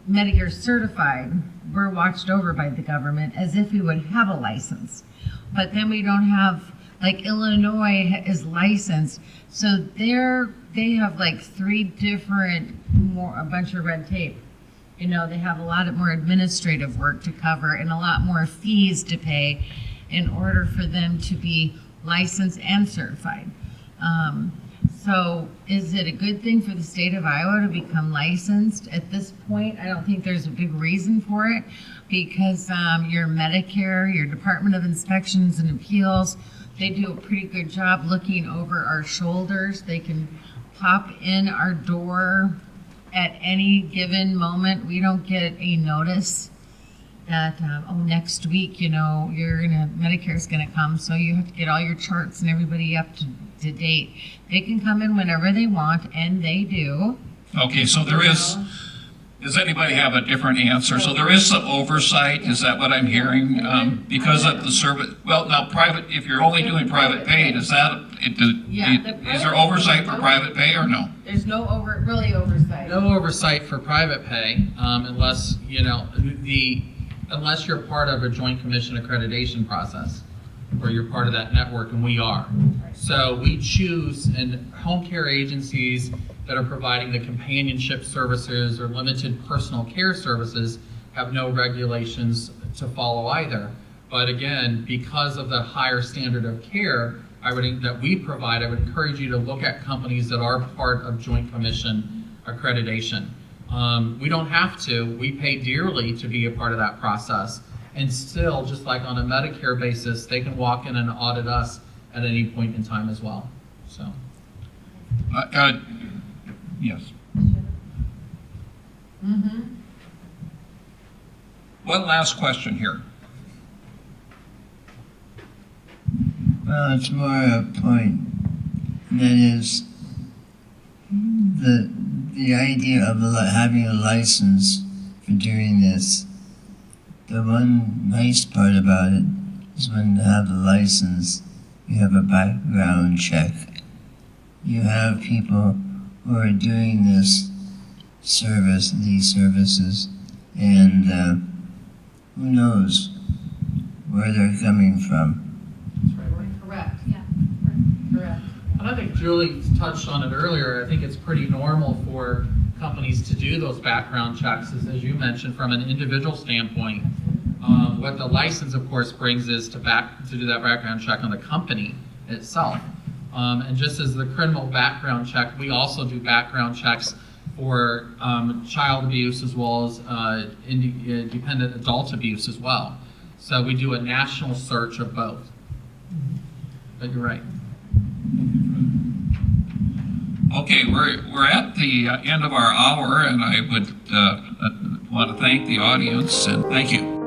Medicare certified, we're watched over by the government as if we would have a license. But then we don't have, like Illinois is licensed, so they have like 3 different, a bunch of red tape. You know, they have a lot of more administrative work to cover and a lot more fees to pay in order for them to be licensed and certified. So is it a good thing for the state of Iowa to become licensed? At this point, I don't think there's a big reason for it, because your Medicare, your Department of Inspections and Appeals, they do a pretty good job looking over our shoulders. They can pop in our door at any given moment. We don't get a notice that, next week, you know, Medicare's gonna come, so you have to get all your charts and everybody up to date. They can come in whenever they want, and they do. Okay, so there is, does anybody have a different answer? So there is some oversight, is that what I'm hearing? Because of the service, well, now private, if you're only doing private pay, is there oversight for private pay or no? There's no oversight. No oversight for private pay, unless, you know, unless you're part of a joint commission accreditation process, or you're part of that network, and we are. So we choose, and home care agencies that are providing the companionship services or limited personal care services have no regulations to follow either. But again, because of the higher standard of care that we provide, I would encourage you to look at companies that are part of joint commission accreditation. We don't have to. We pay dearly to be a part of that process. And still, just like on a Medicare basis, they can walk in and audit us at any point in time as well. So. Yes. Mm-hmm. One last question here. Well, it's more a point, and that is the idea of having a license for doing this. The one nice part about it is when you have the license, you have a background check. You have people who are doing these services, and who knows where they're coming from. Correct. Yeah. Correct. And I think Julie touched on it earlier. I think it's pretty normal for companies to do those background checks, as you mentioned, from an individual standpoint. What the license, of course, brings is to do that background check on the company itself. And just as the criminal background check, we also do background checks for child abuse as well as dependent adult abuse as well. So we do a national search of both. But you're right. Okay, we're at the end of our hour, and I would want to thank the audience, and thank you.